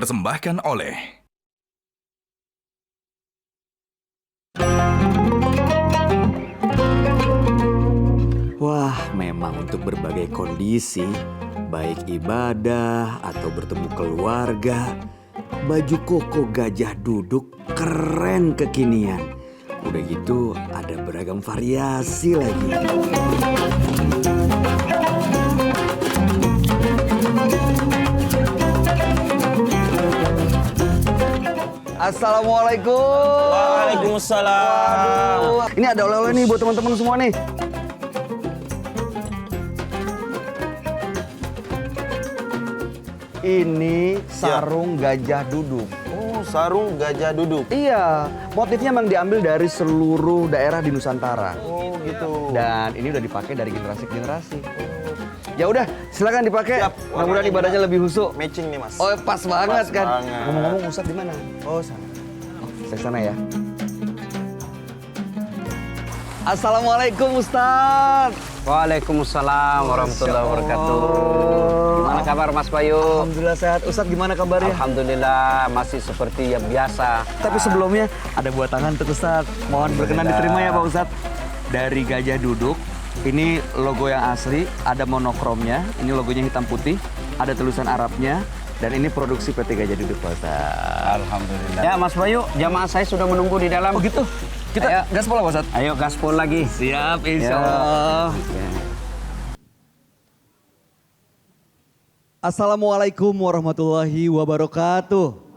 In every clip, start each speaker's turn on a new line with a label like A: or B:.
A: dipersembahkan oleh
B: Wah, memang untuk berbagai kondisi, baik ibadah atau bertemu keluarga, baju koko gajah duduk keren kekinian. Udah gitu ada beragam variasi lagi. Assalamualaikum.
C: Waalaikumsalam.
B: Waduh, ini ada oleh-oleh nih buat teman-teman semua nih. Ini sarung gajah duduk.
C: Oh, sarung gajah duduk.
B: Iya, motifnya memang diambil dari seluruh daerah di Nusantara.
C: Oh, gitu.
B: Dan ini udah dipakai dari generasi ke generasi. Ya udah, silakan dipakai.
C: Siap.
B: Mudah-mudahan ibadahnya lebih husuk.
C: Matching nih, Mas.
B: Oh, pas banget
C: Pas
B: kan.
C: banget.
B: Ngomong-ngomong Ustadz di mana?
C: Oh, sana.
B: Saya sana ya. Assalamualaikum Ustadz.
D: Waalaikumsalam warahmatullahi wabarakatuh. Gimana kabar Mas Bayu?
B: Alhamdulillah sehat. Ustadz gimana kabarnya?
D: Alhamdulillah masih seperti yang biasa.
B: Tapi sebelumnya ada buat tangan untuk Ustadz. Mohon berkenan diterima ya Pak Ustadz. Dari gajah duduk, ini logo yang asli, ada monokromnya. Ini logonya hitam putih, ada tulisan Arabnya. Dan ini produksi PT Gajah Duduk Pak Ustadz.
D: Alhamdulillah. Ya Mas Bayu, jamaah saya sudah menunggu di dalam.
B: Oh gitu? Kita
D: Ayo.
B: gaspol Pak Ustadz?
D: Ayo gaspol lagi.
B: Siap, insya
D: Ya.
B: Allah. Assalamualaikum warahmatullahi wabarakatuh.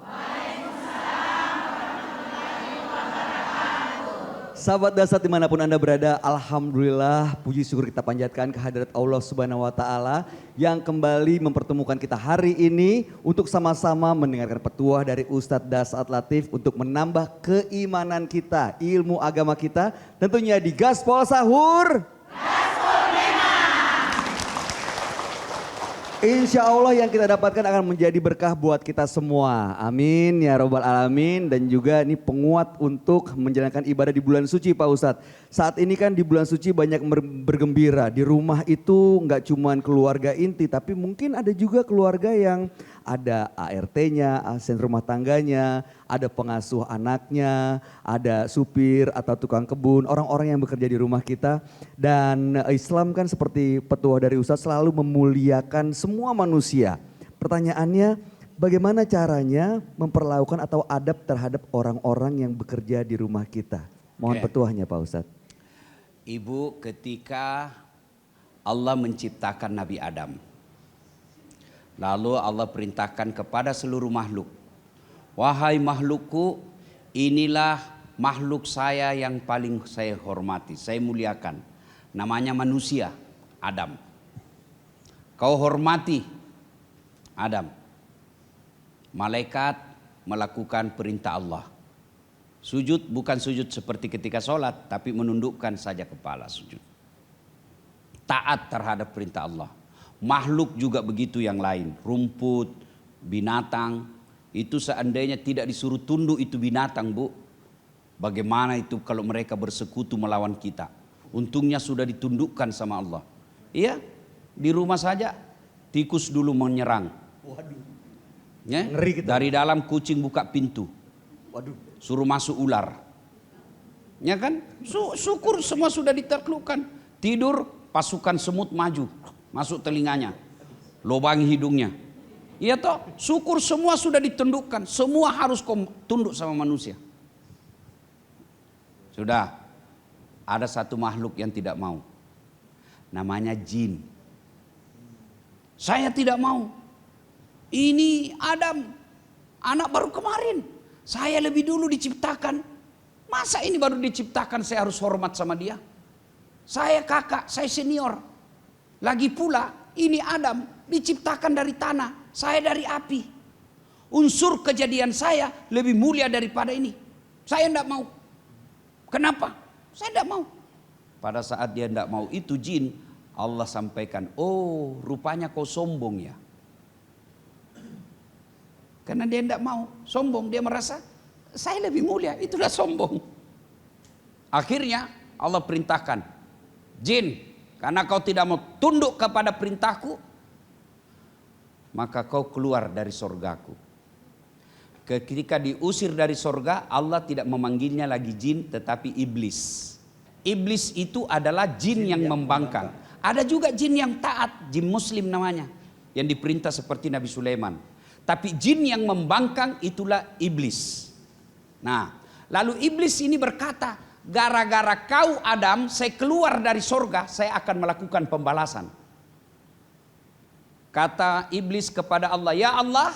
B: Sahabat Dasar dimanapun Anda berada, Alhamdulillah puji syukur kita panjatkan kehadirat Allah Subhanahu wa Ta'ala yang kembali mempertemukan kita hari ini untuk sama-sama mendengarkan petuah dari Ustadz Dasat Latif untuk menambah keimanan kita, ilmu agama kita, tentunya di Gaspol Sahur. Insya Allah yang kita dapatkan akan menjadi berkah buat kita semua. Amin ya robbal alamin. Dan juga ini penguat untuk menjalankan ibadah di bulan suci Pak Ustadz. Saat ini kan di bulan suci banyak bergembira. Di rumah itu nggak cuman keluarga inti, tapi mungkin ada juga keluarga yang ada ART-nya, asisten rumah tangganya, ada pengasuh anaknya, ada supir atau tukang kebun, orang-orang yang bekerja di rumah kita. Dan Islam kan seperti petuah dari Ustadz selalu memuliakan semua manusia. Pertanyaannya, bagaimana caranya memperlakukan atau adab terhadap orang-orang yang bekerja di rumah kita? Mohon petuahnya Pak Ustadz.
D: Ibu, ketika Allah menciptakan Nabi Adam, lalu Allah perintahkan kepada seluruh makhluk, wahai makhlukku, inilah makhluk saya yang paling saya hormati, saya muliakan. Namanya manusia, Adam. Kau hormati Adam. Malaikat melakukan perintah Allah. Sujud bukan sujud seperti ketika sholat, tapi menundukkan saja kepala sujud. Taat terhadap perintah Allah. Makhluk juga begitu yang lain. Rumput, binatang, itu seandainya tidak disuruh tunduk itu binatang Bu. Bagaimana itu kalau mereka bersekutu melawan kita. Untungnya sudah ditundukkan sama Allah. Iya, di rumah saja tikus dulu menyerang.
B: Waduh.
D: Ya?
B: Ngeri kita.
D: Dari dalam kucing buka pintu.
B: Waduh.
D: Suruh masuk ular. Ya kan? Syukur semua sudah ditaklukkan. Tidur pasukan semut maju. Masuk telinganya. Lobangi hidungnya. Iya toh? Syukur semua sudah ditundukkan. Semua harus tunduk sama manusia. Sudah. Ada satu makhluk yang tidak mau. Namanya jin. Saya tidak mau. Ini Adam. Anak baru kemarin. Saya lebih dulu diciptakan. Masa ini baru diciptakan saya harus hormat sama dia? Saya kakak, saya senior. Lagi pula ini Adam diciptakan dari tanah. Saya dari api. Unsur kejadian saya lebih mulia daripada ini. Saya tidak mau. Kenapa? Saya tidak mau. Pada saat dia tidak mau itu jin, Allah sampaikan, oh rupanya kau sombong ya. Karena dia tidak mau, sombong, dia merasa saya lebih mulia, itulah sombong. Akhirnya Allah perintahkan, jin, karena kau tidak mau tunduk kepada perintahku, maka kau keluar dari sorgaku. Ketika diusir dari sorga, Allah tidak memanggilnya lagi jin tetapi iblis. Iblis itu adalah jin yang membangkang. Ada juga jin yang taat, jin muslim namanya, yang diperintah seperti Nabi Sulaiman. Tapi jin yang membangkang itulah iblis. Nah, lalu iblis ini berkata, gara-gara kau Adam, saya keluar dari sorga, saya akan melakukan pembalasan. Kata iblis kepada Allah, ya Allah,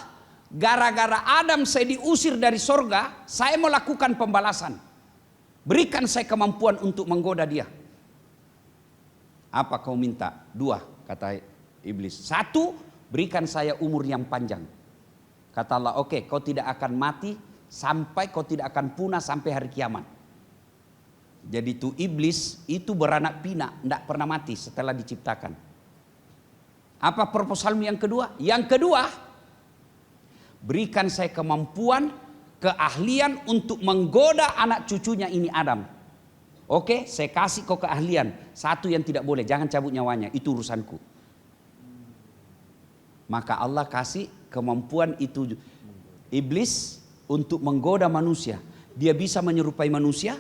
D: gara-gara Adam saya diusir dari sorga, saya mau lakukan pembalasan. Berikan saya kemampuan untuk menggoda dia. Apa kau minta? 2, kata iblis. 1, berikan saya umur yang panjang. Kata Allah, oke, kau tidak akan mati sampai kau tidak akan punah sampai hari kiamat. Jadi itu iblis itu beranak pinak, tidak pernah mati setelah diciptakan. Apa proposalmu yang kedua? Yang kedua, berikan saya kemampuan, keahlian untuk menggoda anak cucunya ini Adam. Oke, saya kasih kau keahlian. 1 yang tidak boleh, jangan cabut nyawanya, itu urusanku. Maka Allah kasih kemampuan itu iblis untuk menggoda manusia. Dia bisa menyerupai manusia.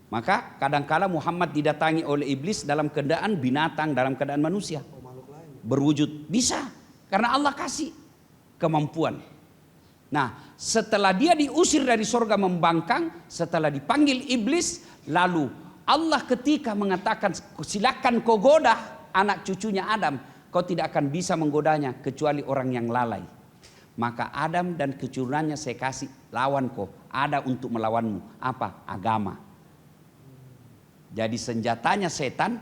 D: Maka kadangkala Muhammad didatangi oleh iblis dalam keadaan binatang, dalam keadaan manusia. Berwujud, bisa. Karena Allah kasih kemampuan. Nah, setelah dia diusir dari sorga membangkang, setelah dipanggil iblis, lalu Allah ketika mengatakan silakan kau goda anak cucunya Adam, kau tidak akan bisa menggodanya kecuali orang yang lalai. Maka Adam dan keturunannya saya kasih lawan kau, ada untuk melawanmu. Apa? Agama. Jadi senjatanya setan.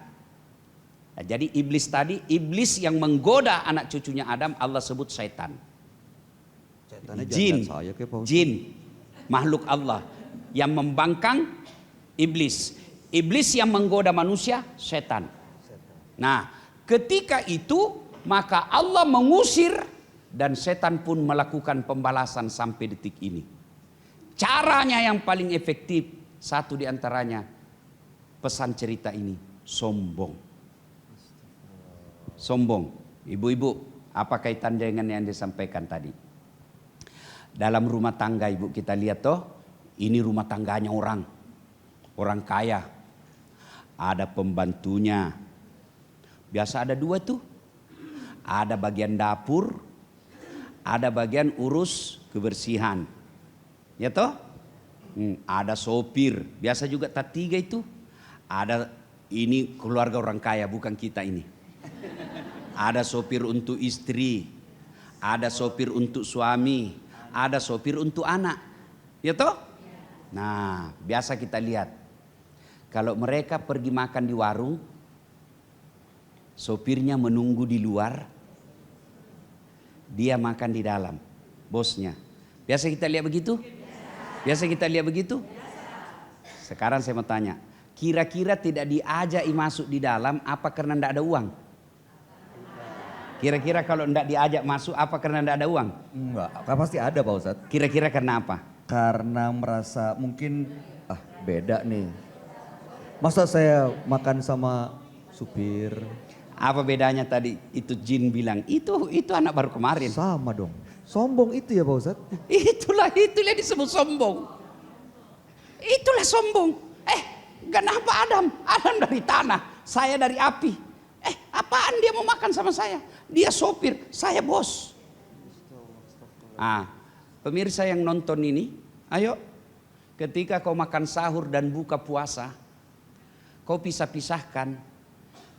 D: Nah, jadi iblis tadi, iblis yang menggoda anak cucunya Adam, Allah sebut setan. Jin, jin, makhluk Allah yang membangkang iblis. Iblis yang menggoda manusia, setan. Nah, ketika itu maka Allah mengusir dan setan pun melakukan pembalasan sampai detik ini. Caranya yang paling efektif, satu diantaranya pesan cerita ini, sombong. Sombong. Ibu-ibu, apa kaitan dengan yang disampaikan tadi? Dalam rumah tangga ibu kita lihat toh, ini rumah tangganya orang kaya, ada pembantunya, biasa ada 2 tuh, ada bagian dapur, ada bagian urus kebersihan, ya toh, ada sopir, biasa juga tak 3 itu, ada ini keluarga orang kaya bukan kita ini, ada sopir untuk istri, ada sopir untuk suami, ada sopir untuk anak, ya toh? Nah, biasa kita lihat kalau mereka pergi makan di warung, sopirnya menunggu di luar, dia makan di dalam, bosnya. Biasa kita lihat begitu? Biasa kita lihat begitu? Sekarang saya mau tanya, kira-kira tidak diajak masuk di dalam apa karena tidak ada uang? Kira-kira kalau tidak diajak masuk apa karena tidak ada uang?
B: Enggak, pasti ada Pak Ustadz.
D: Kira-kira karena apa?
B: Karena merasa mungkin beda nih. Masa saya makan sama supir?
D: Apa bedanya tadi itu jin bilang? Itu anak baru kemarin.
B: Sama dong. Sombong itu ya Pak Ustadz?
D: Itulah disebut sombong. Itulah sombong. Kenapa Adam? Adam dari tanah, saya dari api. Apaan dia mau makan sama saya? Dia sopir, saya bos. Pemirsa yang nonton ini, ayo, ketika kau makan sahur dan buka puasa, kau pisah-pisahkan.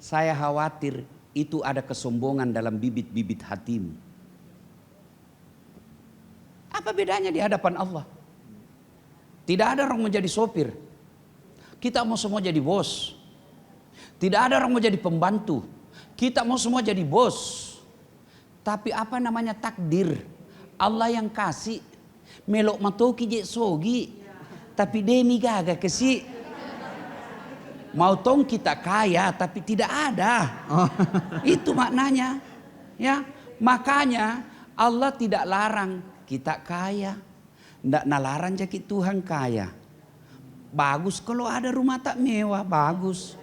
D: Saya khawatir itu ada kesombongan dalam bibit-bibit hatimu. Apa bedanya di hadapan Allah? Tidak ada orang mau jadi sopir. Kita mau semua jadi bos. Tidak ada orang mau jadi pembantu. Kita mau semua jadi bos. Tapi apa namanya takdir? Allah yang kasih. Melok matoki je sogi. Tapi demi gaga kesi. Mau tong kita kaya tapi tidak ada. Itu maknanya. Ya, makanya Allah tidak larang kita kaya. Tidak nalarang jadi Tuhan kaya. Bagus kalau ada rumah tak mewah, bagus.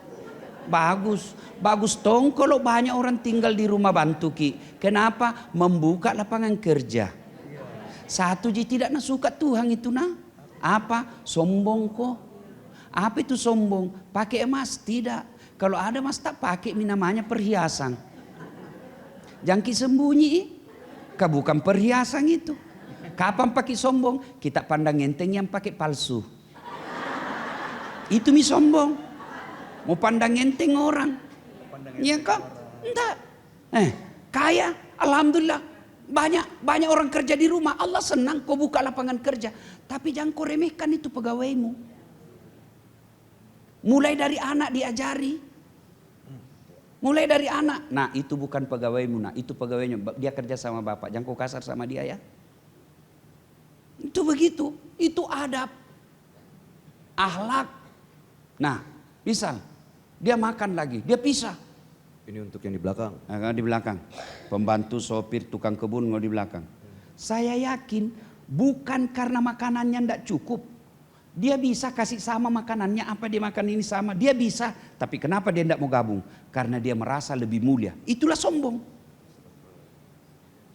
D: Bagus tong kalau banyak orang tinggal di rumah bantu ki. Kenapa? Membuka lapangan kerja. Satu je tidak nak suka Tuhan itu nah. Apa? Sombong kok. Apa itu sombong? Pakai emas? Tidak. Kalau ada emas tak pakai, namanya perhiasan. Jangki sembunyi. Bukan perhiasan itu. Kapan pakai sombong? Kita pandang enteng yang pakai palsu. Itu mi sombong. Mau pandang enteng orang. Iya kak? Enggak. Kaya, alhamdulillah. Banyak orang kerja di rumah. Allah senang kau buka lapangan kerja. Tapi jangan kau remehkan itu pegawaimu. Mulai dari anak diajari. Mulai dari anak. Nah itu bukan pegawaimu. Nah itu pegawainya. Dia kerja sama bapak. Jangan kau kasar sama dia ya. Itu begitu. Itu adab. Akhlak. Nah misal. Dia makan lagi. Dia pisah.
B: Ini untuk yang di belakang.
D: Nah, di belakang. Pembantu, sopir, tukang kebun di belakang. Saya yakin bukan karena makanannya tidak cukup. Dia bisa kasih sama makanannya, apa dia makan ini sama. Dia bisa, tapi kenapa dia tidak mau gabung? Karena dia merasa lebih mulia. Itulah sombong.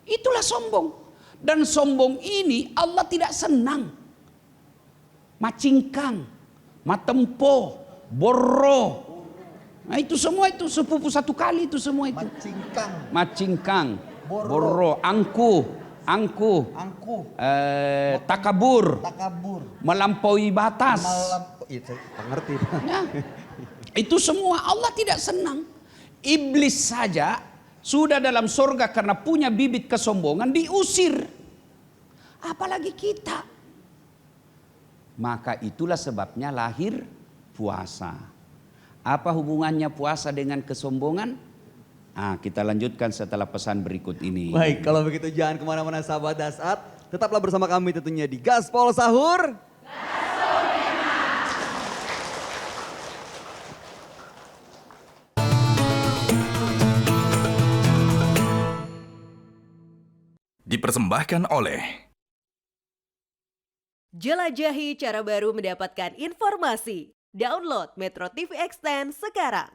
D: Itulah sombong. Dan sombong ini Allah tidak senang. Macingkang, matempo, borro. Nah itu semua itu sepupu satu kali itu semua itu. Macingkang, borro, angku, takabur, melampaui batas.
B: Ngerti.
D: Ya. Itu semua Allah tidak senang. Iblis saja sudah dalam surga karena punya bibit kesombongan diusir. Apalagi kita. Maka itulah sebabnya lahir puasa. Apa hubungannya puasa dengan kesombongan? Kita lanjutkan setelah pesan berikut ini.
B: Baik, kalau begitu jangan kemana-mana sahabat Dasat. Tetaplah bersama kami tentunya di Gaspol Sahur.
A: Dipersembahkan oleh
E: Jelajahi cara baru mendapatkan informasi. Download Metro TV Extend sekarang.